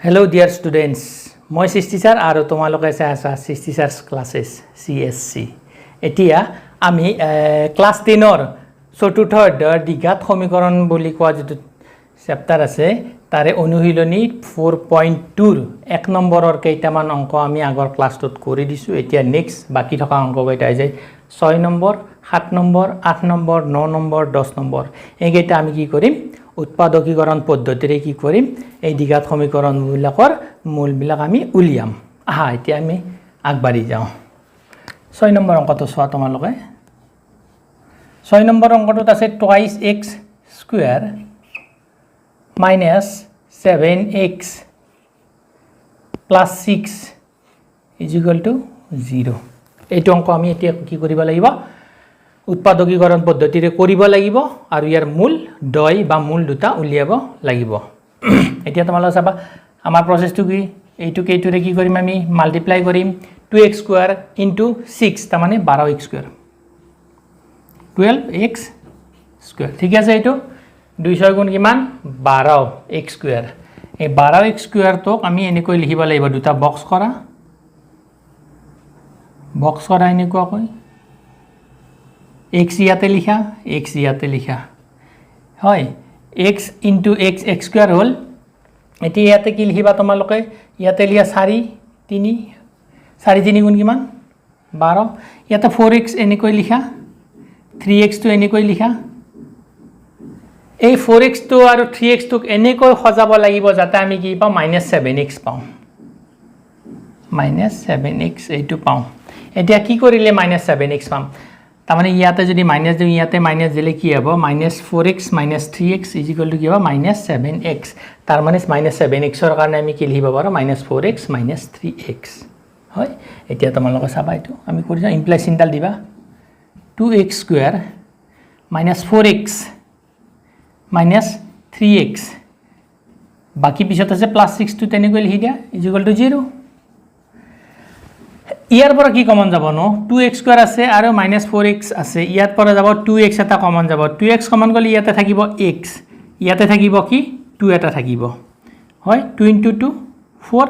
Hello dear students, মই সৃষ্টি sir আৰু তোমালোকে চাই আছা সৃষ্টি স্যাৰ ক্লাसेस CSC এতিয়া আমি ক্লাস 10 ৰ চতুৰ্থ অধ্যায়ৰ দ্বিঘাত সমীকৰণ বুলি কোৱা যেটো চেপ্টাৰ আছে তাৰে অনুশীলনী 4.2 ৰ 1 নম্বৰৰ কেইটামান অংক আমি আগৰ ক্লাছটোত কৰি দিছো এতিয়া নেক্সট বাকি থকা অংক কেইটা আছে 6 number 7 number 8 number 9 number 10 number এই কেইটা আমি কি কৰিম উৎপাদকীকৰণ পদ্ধতিৰে কি কৰিম এই দ্বিঘাত সমীকৰণবিলাকৰ মূলবিলাক আমি উলিয়াম আহা এতিয়া আমি আগবাঢ়ি যাওঁ 6 নম্বৰ অংকটো চোৱা তোমালোকে 6 নম্বৰ অংকটোত আছে twice x square minus 7x plus 6 is equal to 0 এইটো অংক আমি এতিয়া কি কৰিব লাগিব উৎপাদকীকৰণ পদ্ধতিৰে কৰিব লাগিব আৰু ইয়াৰ মূল দয় বা মূল দুটা উলিয়াব লাগিব এতিয়া তোমালোকে চাবা আমাৰ প্ৰসেসটো কি এইটো কেইটোৰে কি কৰিম আমি মাল্টিপ্লাই কৰিম 2x স্কয়াৰ ইনটু 6 তাৰ মানে 12x স্কয়াৰ 12x স্কয়াৰ ঠিক আছে এইটো 2 গুণ কিমান 12x স্কয়াৰ এই 12x স্কয়াৰ তোক আমি এনেকৈ লিখিব লাগিব দুটা বক্স কৰা এনেকুৱা কই x ইয়াতে লিখা হয় x into x square হল এটি ইয়াতে কি লিখিবা তোমালোকে ইয়াতে লিয়া 4 3 গুণ কিমান 12 ইয়াতে 4x এনেকৈ লিখা 3x তো এনেকৈ লিখা এই 4x তো আৰু 3x তো এনেকৈ সজাব লাগিব যাতে আমি কি পাও -7x পাও -7x এইটো পাও এতিয়া কি কৰিলে -7x পাম তামানে ইয়াতে যদি মাইনাস দিও ইয়াতে মাইনাস দিলে কি হ'ব -4x - 3x = কি হ'ব -7x তাৰ মানে -7x ৰ কাৰণে আমি কি লিখিব পাৰো -4x - 3x হয় এতিয়া তোমালোকে চাবা এইটো আমি কৰি যাম ইমপ্লাই চিন্তাল দিবা 2x স্কয়াৰ -4x - 3x বাকি পিছত আছে +6 টো তেনেকৈ লিখি দিয়া = 0 ইয়াৰ পৰা কি কমন যাব ন 2x স্কয়াৰ আছে আৰু -4x আছে ইয়াৰ পৰা যাব 2x এটা কমন যাব 2x কমন গলি ইয়াতে থাকিব x ইয়াতে থাকিব কি 2 এটা থাকিব হয় 2 * 2 4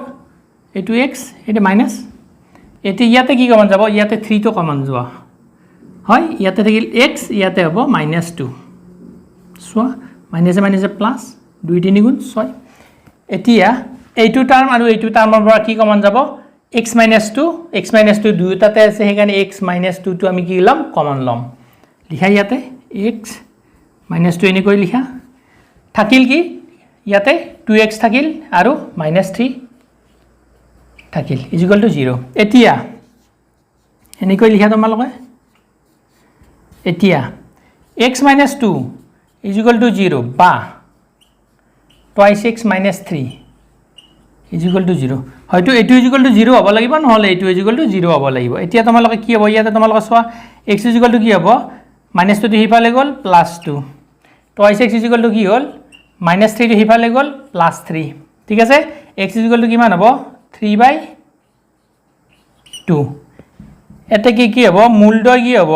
এটো x এটা মাইনাস এতে ইয়াতে কি কমন যাব ইয়াতে 3 তো কমন যোৱা হয় ইয়াতে থাকিল x ইয়াতে হ'ব -2 সো মাইনাসে প্লাস 2 3 গুণ 6 এতিয়া এইটো টার্ম আৰু এইটো টাৰ্মৰ পৰা কি কমন যাব x - 2 দুটাতে আছে হেগানে x - 2 টো আমি কি লম কমন লম লিখা ইয়াতে x - 2 এনে কই লিখা থাকিল কি ইয়াতে 2x থাকিল আৰু -3 থাকিল = 0 এতিয়া এনে কই লিখা তোমালোকে এতিয়া x - 2 = 0 বা twice x - 3 = 0 হয়তো এটো = 0 হ'ব লাগিব নহলে এটো = 0 হ'ব লাগিব এতিয়া তোমালোকে কি হ'ব ইয়াতে তোমালোকে চোৱা x = কি হ'ব -2 টো হিফালে গল +2 twice x = কি হল -3 টো হিফালে গল +3 ঠিক আছে x = কিমান হ'ব 3/2 এতে কি হ'ব মূলদয় কি হ'ব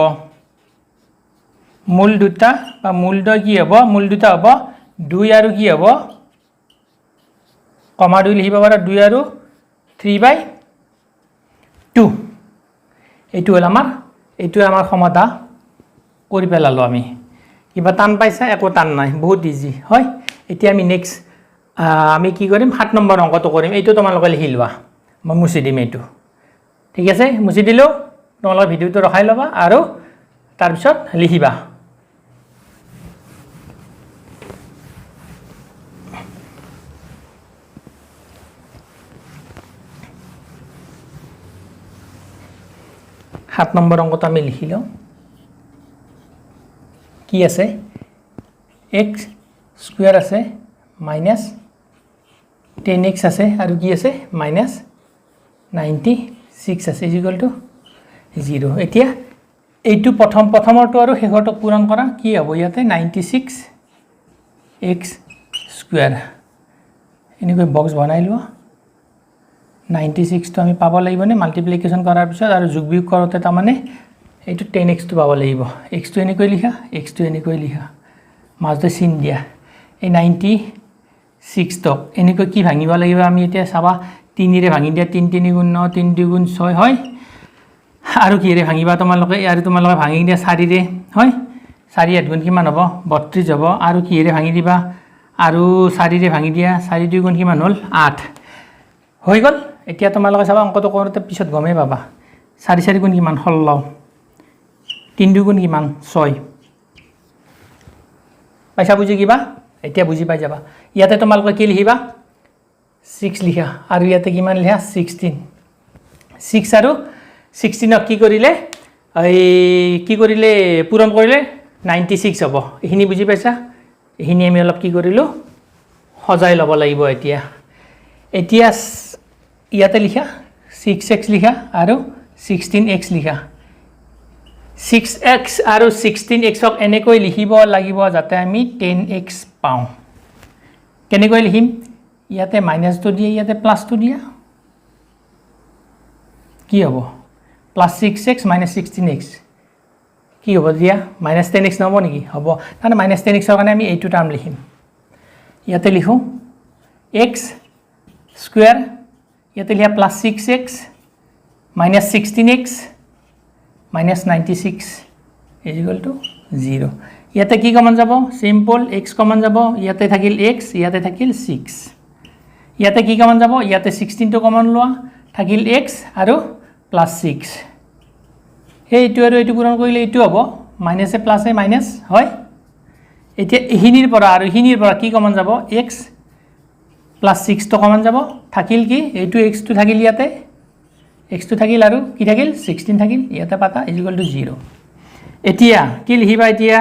মূল দুটা বা মূলদয় কি হ'ব মূল দুটা হ'ব 2 আৰু কি হ'ব কমা 2 লিখিব পাৰা 2 আৰু 3/2 এইটো হল আমাৰ সমাধা কৰি পেলালো আমি কিবা টান পাইছা একো টান নাই বহুত ইজি হয় এতিয়া আমি নেক্সট আমি কি কৰিম 7 নম্বৰ অংকটো কৰিম এইটো তোমালোকে লিখি লোৱা মই মুছি দিম এইটো ঠিক আছে মুছি দিলো তোমালোকে ভিডিওটো ৰখাই লবা আৰু তাৰ পিছত লিখিবা সাত নম্বৰ অংকটো আমি লিখিলো কি আছে x স্কয়াৰ আছে -10x আছে আৰু কি আছে -96 আছে = 0 এতিয়া এইটো প্ৰথমৰটো আৰু শেষৰটো পূৰণ কৰা কি হ'ব ইয়াতে 96x স্কয়াৰ এনেকৈ বক্স বনাই লোৱা 96 তো আমি পাব লাগিব নে মাল্টিপ্লিকেশন কৰাৰ পিছত আৰু যোগ বিয়োগ কৰোতে তাৰ মানে এইটো 10x তো পাব লাগিব x তো এনেকৈ লিখা x তো এনেকৈ লিখা মাজতে চিন দিয়া এই 6 টক এনেকৈ কি ভাঙিব লাগিব আমি এতিয়া চাবা 3 ৰে ভাঙি দিয়া 3 3 গুণ 9 3 2 গুণ 6 হয় আৰু কিৰে ভাঙিবা তোমালোকে আৰু তোমালোকে ভাঙি দিয়া 4 ৰে হয় 4 8 গুণ কিমান হ'ব 32 হ'ব আৰু কিৰে ভাঙি দিবা আৰু 4 ৰে ভাঙি দিয়া 4 2 গুণ কিমান হ'ল 8 হৈ গল এতিয়া তোমালোকে চাবা অংকটো কৰোতে পিছত গমে পাবা 4 4 গুণ কিমান 16 3 2 গুণ কিমান 6 পাইছা বুজি কিবা এতিয়া বুজি পাই যাবা ইয়াতে তোমালোকে কি লিখিবা 6 লিখা আৰু ইয়াতে কিমান লিখা 16 6 আৰু 16 কি কৰিলে এই কি কৰিলে পূৰণ কৰিলে 96 হ'ব এখিনি বুজি পাইছা এখিনি আমি অলপ কি কৰিলো সজাই ল'ব লাগিব এতিয়া এতিয়া ইয়াতে লিখা 6x লিখা আৰু 16x লিখা 6x আৰু 16x ক এনেকৈ লিখিব লাগিব যাতে আমি 10x পাওঁ কেনেকৈ লিখিম ইয়াতে মাইনাস তো দিয়া ইয়াতে প্লাস তো দিয়া কি হ'ব প্লাস 6x minus 16x কি হ'ব দিয়া minus 10x নহব নেকি হ'ব মানে minus 10x ৰ কাৰণে আমি এইটো টার্ম লিখিম ইয়াতে লিখো x স্কয়ার ইয়াতে লিখা plus 6x minus 16x minus 96 is equal to 0 ইয়াতে কি কমন যাব সিম্পল x কমন যাব ইয়াতে থাকিল x ইয়াতে থাকিল 6 ইয়াতে কি কমন যাব ইয়াতে 16 টো কমন লোৱা থাকিল x আৰু প্লাস 6 এইটো আৰু এইটো পূৰণ কৰিলে এইটো হ'ব মাইনাসে প্লাসে মাইনাস হয় এতিয়া এহিনিৰ পৰা আৰু এহিনিৰ পৰা কি কমন যাব x প্লাস 6 টো কমন যাব থাকিল কি এইটো x টো থাকিল ইয়াতে x টো থাকিল আৰু কি থাকিল 16 থাকিল ইয়াতে পাতা is equal to 0 এতিয়া কি লিখিবা এতিয়া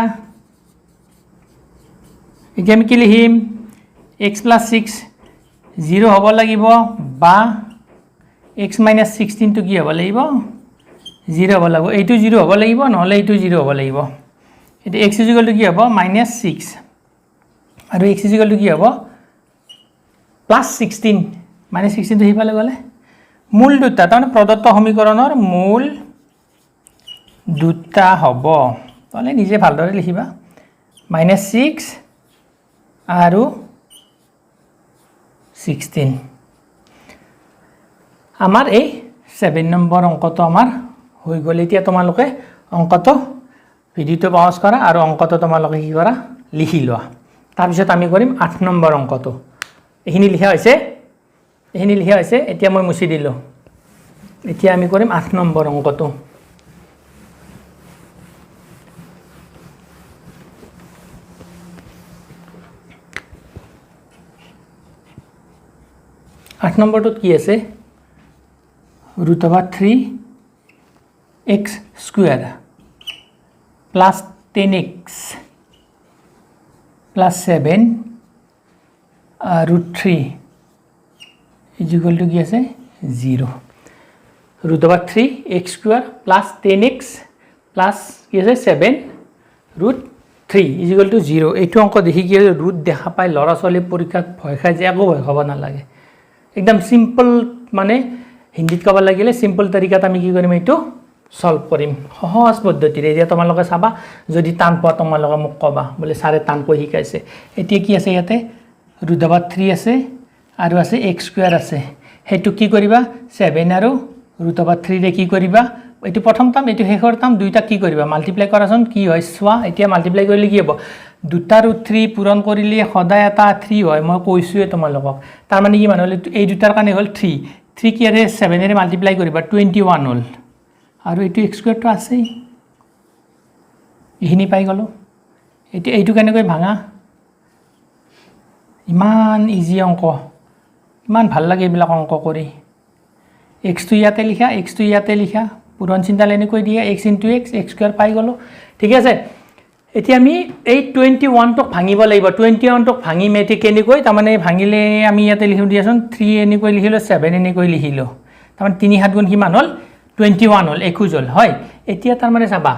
আমি কি লিখিম x plus 6 0 হ'ব লাগিব বা x minus 16 to কি হ'ব লাগিব 0 হ'ব লাগিব এইটো 0 হ'ব লাগিব নহলে এইটো 0 হ'ব লাগিব এটা x is equal to কি হ'ব minus 6 আৰু x is equal to কি হ'ব plus 16 minus 16 to হিফালে গলে মূল দুটা তাৰমানে প্ৰদত্ত সমীকৰণৰ মূল দুটা হ'ব তাহলে নিজে ভালদৰে লিখিবা minus 6 আৰু 16 আমাৰ এই 7 নম্বৰ অংকটো আমাৰ হৈ গল এতিয়া তোমালোকে অংকটো ভিডিওটো পজ কৰা আৰু অংকটো তোমালোকে কি কৰা লিখি লোৱা তাৰ পিছত আমি কৰিম 8 নম্বৰ অংকটো এখিনি লিখা হৈছে এতিয়া মই মুছি দিলো এতিয়া আমি কৰিম 8 নম্বৰ অংকটো 8 নম্বৰটোত কি আছে root over 3x square plus 10x plus 7 root 3 is equal to কি আছে 0 root over 3x square plus 10x plus কি আছে 7 root 3 is equal to 0 এইটো অংক দেখি কি root দেখা পাই লৰা চলি পৰীক্ষাত ভয় খাই যে একো ভয় খাব নালাগে एकदम सिंपल माने हिंदीत कब লাগিলে सिंपल तरीकात আমি কি কৰিম এইটো সলভ কৰিম সহজ পদ্ধতিৰে এতিয়া তোমালোকে চাবা যদি টান পোৱা তোমালোকে মোক কবা বলে সারে টান কৈ শিকাইছে এতিয়া কি আছে ইয়াতে root over 3 আছে আৰু আছে x স্কয়াৰ আছে হেতু কি কৰিবা 7 আৰু root over 3 ৰে কি কৰিবা এইটো প্ৰথম টাৰ্ম এইটো শেষৰ টাৰ্ম দুইটা কি কৰিবা মাল্টিপ্লাই কৰাচোন কি হয় সোৱা এতিয়া মাল্টিপ্লাই কৰিলে কি হ'ব দুটা root 3 পূৰণ কৰিলে সদায় এটা 3 হয় মই কৈছোৱে তোমালোকক তাৰ মানে কি মানে হল এই দুটাৰ কাৰণে হল 3 কি আছে 7 ৰে মাল্টিপ্লাই কৰিবা 21 হল আৰু এইটো x স্কয়ার টো আছে ইহিনি পাই গলো এইটো কেনেকৈ ভাঙা ইমান ইজি অংক ইমান ভাল লাগে এইবিলাক অংক কৰি x টো ইয়াতে লিখা পূৰণ চিন্তা লেনে কৈ দিয়া x * x x স্কয়ার পাই গলো ঠিক আছে এতিয়া আমি এই 21 টক ভাঙিব লাগিব 21 টক ভাঙি মেটি কেনেকৈ তাৰমানে ভাঙিলে আমি ইয়াতে লিখিম দিয়াচোন 3 এনেকৈ লিখিলো 7 এনেকৈ লিখিলো তাৰমানে 3 7 গুণ কিমান হল 21 হল 21 হল হয় এতিয়া তাৰমানে চাবা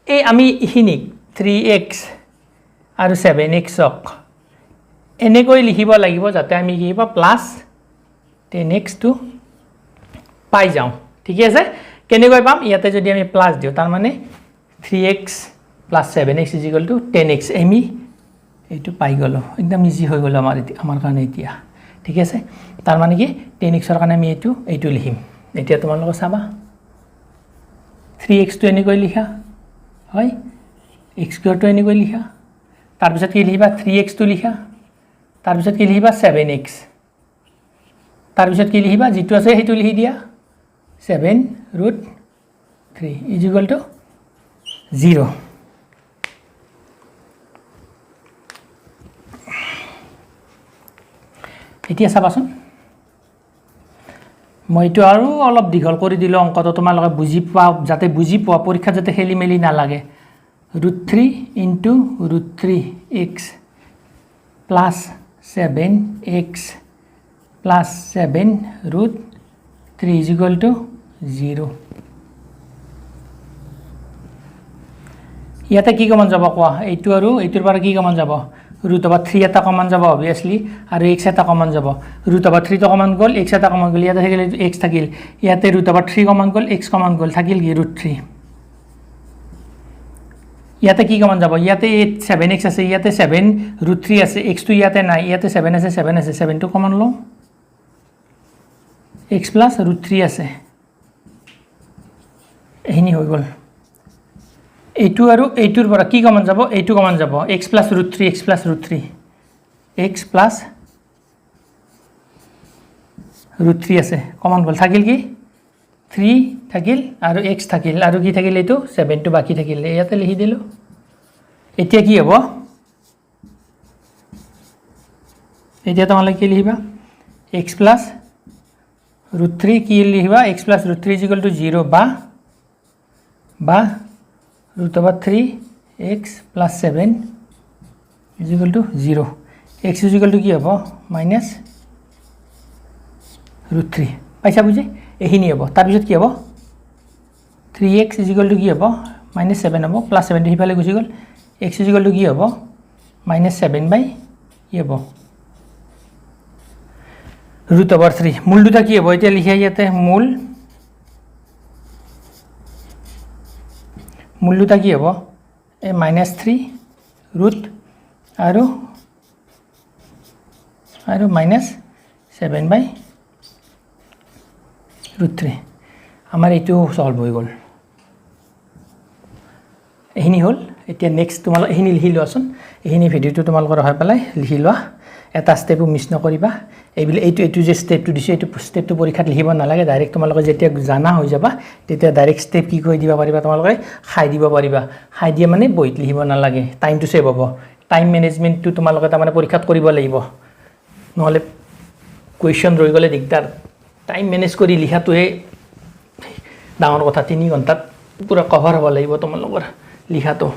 এই আমি ইহিনি 3x আৰু 7x ক এনেকৈ লিখিব লাগিব যাতে আমি কি পাব প্লাস 10x টো পাই যাও ঠিক আছে কেনেকৈ পাম ইয়াতে যদি আমি প্লাস দিও তাৰ মানে 3x plus 7x is equal to 10x আমি এইটো পাই গ'লোঁ একদম ইজি হৈ গ'ল আমাৰ কাৰণে এতিয়া ঠিক আছে তাৰ মানে কি 10xৰ কাৰণে আমি এইটো লিখিম এতিয়া তোমালোকে চাবা 3x টো এনেকৈ লিখা হয় x স্কয়াৰটো এনেকৈ লিখা তাৰপিছত কি লিখিবা 3x টো লিখা তাৰপিছত কি লিখিবা 7x তাৰপিছত কি লিখিবা যিটো আছে সেইটো লিখি দিয়া 7√3 = 0 এতিয়া চাবাচোন মই এইটো আৰু অলপ দীঘল কৰি দিলোঁ অংকটো তোমালোকে বুজি পাও যাতে বুজি পোৱা পৰীক্ষা যাতে খেলি মেলি নালাগে √3 * √3x plus 7x plus 7√3 = 0 ইয়াতে কি কমন যাব কোৱা এইটো আৰু এইটোৰ পৰা কি কমন যাব √3 এটা কমন যাব obviously আৰু x এটা কমন যাব √3 টো কমন গল x এটা কমন গল ইয়াতে থাকিল x থাকিল ইয়াতে √3 কমন গল x কমন গল থাকিল কি √3 ইয়াতে কি কমন যাব ইয়াতে 7x আছে ইয়াতে 7√3 আছে x টো ইয়াতে নাই ইয়াতে 7 আছে 7 টো কমন লও x + √3 আছে এহিনি হৈ গল এইটো আৰু এইটোৰ পৰা কি কমন যাব এইটো কমন যাব x + √3 x + √3 x + √3 আছে কমন গল থাকিল কি 3 থাকিল আৰু x থাকিল আৰু কি থাকিল এইটো 7 টো বাকি থাকিল ইয়াতে লিখি দিলো এতিয়া কি হ'ব এতিয়া তোমালোকে কি লিখিবা x + √3 কি লিখিবা x + √3 = 0 বা √3x + 7 = 0 x = কি হ'ব -√3 পাইছা বুজি এহিনি হ'ব তাৰ পিছত কি হ'ব 3x = কি হ'ব -7 হ'ব +7 টো হিফালে গুচি গ'ল x = কি হ'ব -7 বাই কি হ'ব √3 মূল দুটা কি হ'ব এতিয়া লিখা ইয়াতে মূল দুটা কি হ'ব এ -3 ৰুট আৰু -7 বাই √3 আমাৰ এইটো সলভ হৈ গ'ল এহিনি হল এতিয়া নেক্সট তোমালোক এহিনি লিখি লোৱাচোন এহিনি ভিডিওটো তোমালোকৰ হৈ পেলাই লিখি লোৱা এটা স্টেপও মিছ নকৰিবা এইটো যে স্টেপটো দিছে এইটো স্টেপটো পৰীক্ষাত লিখিব নালাগে ডাইৰেক্ট তোমালোকে যেতিয়া জানা হৈ যাবা তেতিয়া ডাইৰেক্ট স্টেপ কি কৈ দিবা পাৰিবা তোমালোকে খাই দিব পাৰিবা খাই দিয়া মানে বহিত লিখিব নালাগে টাইমটো সেভ হ'ব টাইম মেনেজমেন্টটো তোমালোকে তাৰ মানে পৰীক্ষাত কৰিব লাগিব নহলে কোৱেশ্চন ৰৈ গলে দিগদাৰ টাইম মেনেজ কৰি লিখাটোহে ডাঙৰ কথা 3 ঘণ্টাত পুৰা কভাৰ হ'ব লাগিব তোমালোকৰ লিখাটো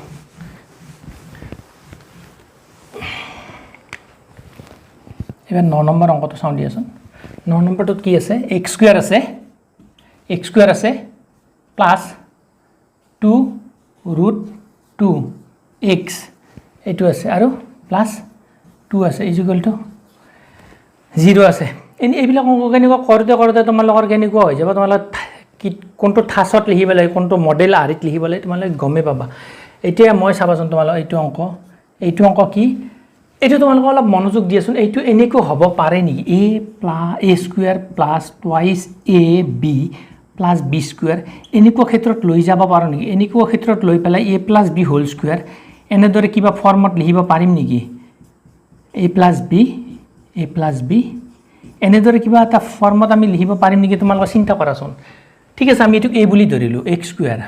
এবাৰ 9 নম্বৰ অংকটো চাও দিয়াচোন 9 নম্বৰটোত কি আছে x স্কয়াৰ আছে প্লাস 2√2x এইটো আছে আৰু প্লাস 2 আছে = 0 আছে এইবিলাক অংক কেনেকুৱা কৰোতে তোমালোকৰ কেনেকুৱা হৈ যাব তোমালোক কোনটো থাছত লিখিব লাগে কোনটো মডেল আৰিত লিখিব লাগে তোমালোকে গমে পাবা এতিয়া মই চাবাচোন তোমালোক এইটো অংক কি এইটো তোমালোকে অলপ মনোযোগ দিয়াচোন এইটো এনেকৈ হ'ব পাৰে নি a square plus twice ab plus b square এনেকুৱা ক্ষেত্ৰত লৈ যাব পাৰো নেকি এনেকুৱা ক্ষেত্ৰত লৈ পেলাই a plus b whole square এনেদৰে কিবা ফৰ্মত লিখিব পাৰিম নেকি a প্লাস b এনেদৰে কিবা এটা ফৰ্মত আমি লিখিব পাৰিম নেকি তোমালোকে চিন্তা কৰাচোন ঠিক আছে আমি এটো a বুলি ধৰিলো x স্কয়াৰ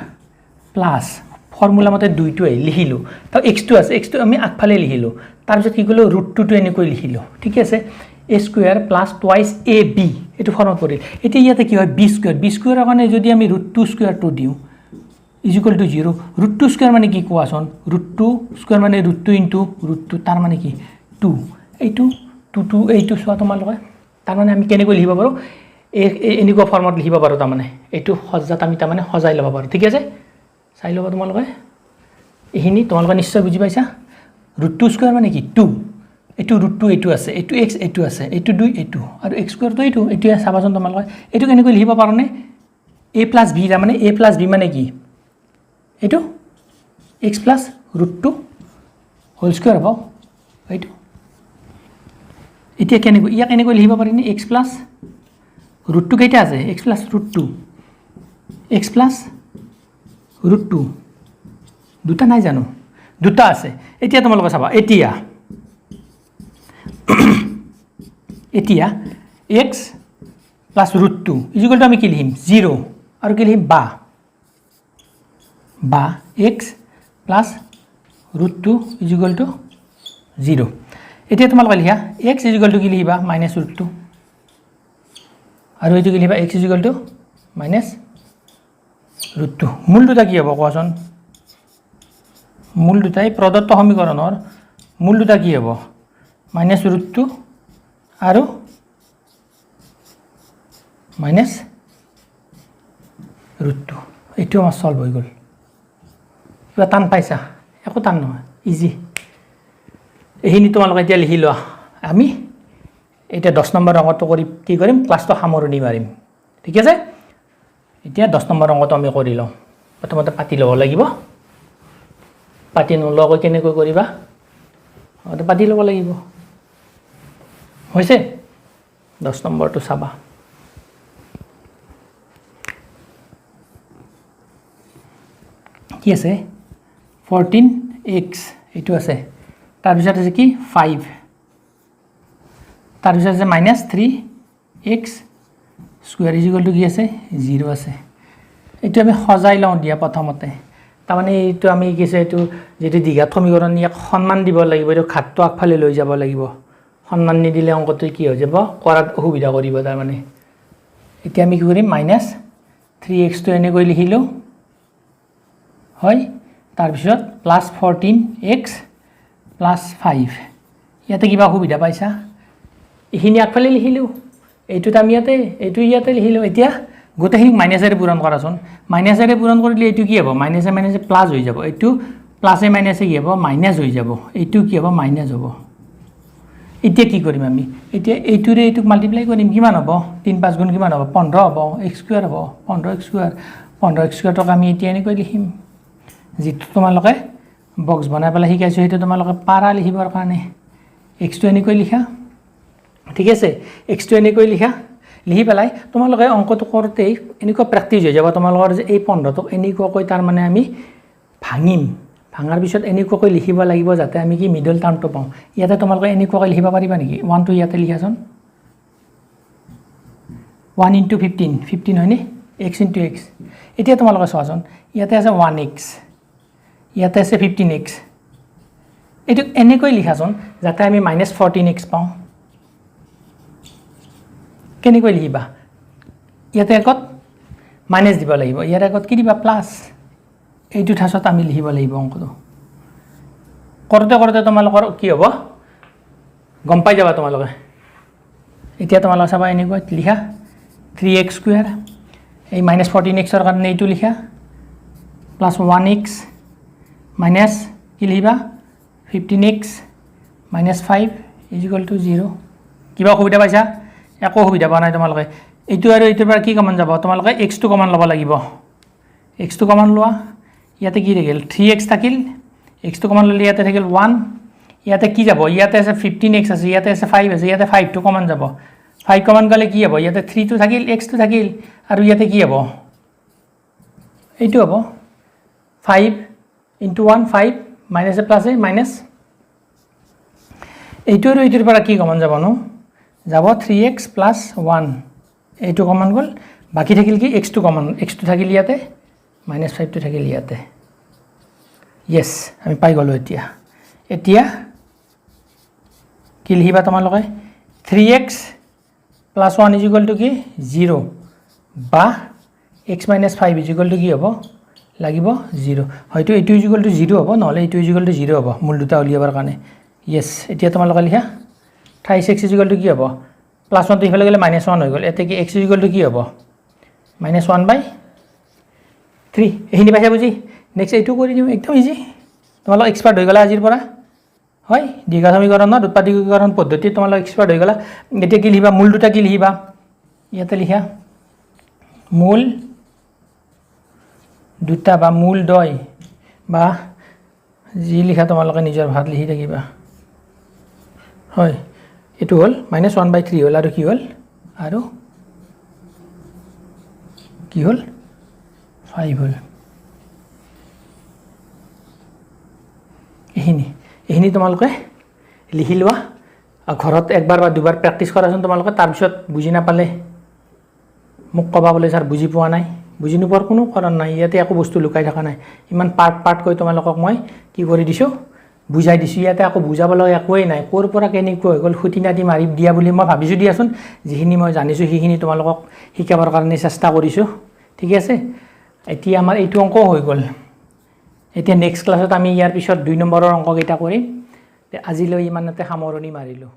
প্লাস ফৰ্মুলা মতে 2 টো লিখিলো তো x টো আছে x টো আমি আগফালে লিখিলো তাৰ পিছত কি কলো √2 টো এনেকৈ লিখিলো ঠিক আছে a square plus twice ab এটো ফৰ্মত পৰিল এতিয়া ইয়াতে কি হয় b স্কয়াৰৰ কাৰণে যদি আমি √2 স্কয়াৰটো দিও = 0 √2 স্কয়াৰ মানে কি কোৱাচোন √2 স্কয়াৰ মানে √2 * √2 তাৰ মানে কি 2 এইটো 2 এইটো সোৱা তোমালোকে তাৰ মানে আমি কেনেকৈ লিখিব পাৰো এনেকুৱা ফৰ্মত লিখিব পাৰো তাৰ মানে এইটো সজাত আমি তাৰ মানে সজাই লব পাৰো ঠিক আছে চাই লবা তোমালোকে এহিনি তোমালোকে নিশ্চয় বুজি পাইছা √2 স্কয়াৰ মানে কি 2 এইটো √2 এইটো আছে এইটো x এইটো আছে এইটো 2 এইটো আৰু x স্কয়াৰ তো এইটো চাবাচোন তোমালোকে এইটো কেনেকৈ লিখিব পাৰোনে a + b মানে a + b মানে কি এইটো x + √2 হোল স্কয়াৰ হ'ব এইটো এতিয়া কেনেকৈ ইয়াক এনেকৈ লিখিব পাৰিনে x প্লাছ ৰুট টু কেইটা আছে x plus root two x plus root two দুটা নাই জানো দুটা আছে এতিয়া তোমালোকে চাবা এতিয়া এতিয়া x plus root two is equal to আমি কি লিখিম 0 আৰু কি লিখিম বা x plus root two is equal to 0 এতিয়া তোমালোকে লিখা x ইজিকুৱেল টু কি লিখিবা মাইনাছ ৰুট টু আৰু এইটো কি লিখিবা x is equal to minus root two মূল দুটা কি হ'ব কোৱাচোন মূল দুটাই প্ৰদত্ত সমীকৰণৰ মূল দুটা কি হ'ব মাইনাছ ৰুট টু আৰু মাইনাছ ৰুট টু এইটো আমাৰ সলভ হৈ গ'ল কিবা টান পাইছা একো টান নহয় ইজি এইখিনি তোমালোকে এতিয়া লিখি লোৱা আমি এতিয়া 10 নম্বৰ অংকটো কৰি কি কৰিম ক্লাছটো সামৰণি মাৰিম ঠিক আছে এতিয়া 10 নম্বৰ অংকটো আমি কৰি লওঁ প্ৰথমতে পাতি ল'ব লাগিব পাতি নলোৱাকৈ কেনেকৈ কৰিবা পাতি ল'ব লাগিব হৈছে 10 নম্বৰটো চাবা কি আছে 14x এইটো আছে তাৰপিছত আছে কি 5 তাৰপিছত আছে minus 3x square is equal two কি আছে 0 আছে এইটো আমি সজাই লওঁ দিয়া প্ৰথমতে তাৰমানে এইটো আমি কি আছে এইটো যেটো দ্বিঘাত সমীকৰণ ইয়াক সন্মান দিব লাগিব এইটো ঘাতটো আগফালে লৈ যাব লাগিব সন্মান নিদিলে অংকটো কি হৈ যাব কৰাত অসুবিধা কৰিব তাৰমানে এতিয়া আমি কি কৰিম মাইনাছ 3x টো এনেকৈ লিখিলোঁ হয় তাৰপিছত প্লাছ 14x প্লাছ 5 ইয়াতে কিবা অসুবিধা পাইছা এইখিনি আগফালে লিখিলোঁ এইটোত আমি ইয়াতে লিখিলোঁ এতিয়া গোটেইখিনি মাইনাছেৰে পূৰণ কৰাচোন মাইনাছেৰে পূৰণ কৰিলে এইটো কি হ'ব মাইনাছে মাইনাছে প্লাছ হৈ যাব এইটো প্লাছে মাইনাছে কি হ'ব মাইনাছ হৈ যাব এইটো কি হ'ব মাইনাছ হ'ব এতিয়া কি কৰিম আমি এতিয়া এইটোৰে এইটোক মাল্টিপ্লাই কৰিম কিমান হ'ব 3 5 গুণ কিমান হ'ব 15 হ'ব x স্কয়াৰ হ'ব 15x স্কয়াৰ 15x স্কয়াৰক আমি এতিয়া এনেকৈ লিখিম যেটো তোমালোকে বক্স বনাই পেলাই শিকাইছো সেইটো তোমালোকে পাৰা লিখিবৰ কাৰণে x টো এনেকৈ লিখা ঠিক আছে x টো এনেকৈ লিখা লিখি পেলাই তোমালোকে অংকটো কৰোতে এনেকুৱা প্ৰেক্টিস হৈ যাব তোমালোকৰ যে এই 15 টো এনেকুৱাকৈ তাৰ মানে আমি ভাঙিম ভাঙাৰ পিছত এনেকুৱাকৈ লিখিব লাগিব যাতে আমি কি মিডল টাৰ্মটো পাওঁ ইয়াতে তোমালোকে এনেকুৱাকৈ লিখিব পাৰিবা নেকি 1 টো ইয়াতে লিখাছন 1 * 15 15 হয়নে x * x এতিয়া তোমালোকে চোৱাচোন ইয়াতে আছে 1x ইয়াতে আছে 15x এটো এনেকৈ লিখাছন যাতে আমি -14x পাওঁ কেনেকৈ লিখিবা ইয়াতে একত মাইনাস দিব লাগিব ইয়াৰ আগত কি দিবা প্লাস এইটো ঠাসত আমি লিখিব লাগিব অংকটো কৰতে কৰতে তোমালোকৰ কি হ'ব গম পাই যাবা তোমালোকে এতিয়া তোমালোকে চাবা এনেকৈ লিখা 3x স্কয়াৰ এই -14x ৰ কাৰণে এইটো লিখা প্লাস 1x মাইনাস কি লিখিবা 15x -5 = 0 কিবা অসুবিধা পাইছা একো অসুবিধা পোৱা নাই তোমালোকে এইটো আৰু এইটোৰ পৰা কি কমন যাব তোমালোকে x টো কমন ল'ব লাগিব x টো কমন লোৱা ইয়াতে কি থাকিল 3x থাকিল x টো কমন ললি ইয়াতে থাকিল 1 ইয়াতে কি যাব ইয়াতে আছে 15x আছে ইয়াতে আছে 5 আছে ইয়াতে 5 টো কমন যাব 5 কমন গলে কি হ'ব ইয়াতে 3 টো থাকিল x টো থাকিল আৰু ইয়াতে কি হ'ব এইটো হ'ব 5 * 1 5 মাইনাস প্লাস মাইনাস এইটো আৰু এইটোৰ পৰা কি কমন যাব নো যাব 3x + 1 এইটো কমন গল বাকি থাকিল কি x টো কমন x টো থাকিল ইয়াতে -5 টো থাকিল ইয়াতে yes আমি পাই গলো এতিয়া কি লিখিবা তোমালোকে 3x + 1 = কি 0 বা x - 5 = কি হ'ব লাগিব 0 হয়তো এইটো = 0 হ'ব নহলে এইটো = 0 হ'ব মূল দুটা উলিয়াবৰ কাৰণে yes এতিয়া তোমালোকে লিখা 28x = কি হ'ব +1 টো ইফালে গলে -1 হৈ গল এতে কি x = কি হ'ব -1/3 এইখিনি পাইছা বুজি নেক্সট এইটো কৰি দিম একদম ইজি তোমালোক এক্সপাৰ্ট হৈ গলা আজিৰ পৰা হয় দ্বিঘাত সমীকৰণৰ উৎপাদকীকৰণ পদ্ধতি তোমালোক এক্সপার্ট হৈ গলা এতিয়া কি লিখিবা মূল দুটা কি লিখিবা ইয়াতে লিখা মূল দুটা বা মূল দয় বা যি লিখা তোমালোকে নিজৰ ভাত লিখি থাকিবা হয় এইটো হ'ল -1/3 হ'ল আৰু কি হ'ল আৰু কি হ'ল 5 হ'ল এইখিনি তোমালোকে লিখি লোৱা ঘৰত একবাৰ বা দুবাৰ প্ৰেক্টিছ কৰাচোন তোমালোকে তাৰপিছত বুজি নাপালে মোক ক'বা বোলে ছাৰ বুজি পোৱা নাই বুজি নোপোৱাৰ কোনো কাৰণ নাই ইয়াতে একো বস্তু লুকাই থকা নাই ইমান পাৰ্ট কৈ তোমালোকক মই কি কৰি দিছোঁ বুজাই দিছোঁ ইয়াতে আকৌ বুজাব লগা একোৱেই নাই ক'ৰ পৰা কেনেকৈ হৈ গ'ল খুঁটিনাটি মাৰি দিয়া বুলি মই ভাবিছোঁ দিয়াচোন যিখিনি মই জানিছোঁ সেইখিনি তোমালোকক শিকাবৰ কাৰণে চেষ্টা কৰিছোঁ ঠিক আছে এতিয়া আমাৰ এইটো অংক হৈ গ'ল এতিয়া নেক্সট ক্লাছত আমি ইয়াৰ পিছত 2 নম্বৰৰ অংককেইটা কৰিম আজিলৈ ইমানতে সামৰণি মাৰিলোঁ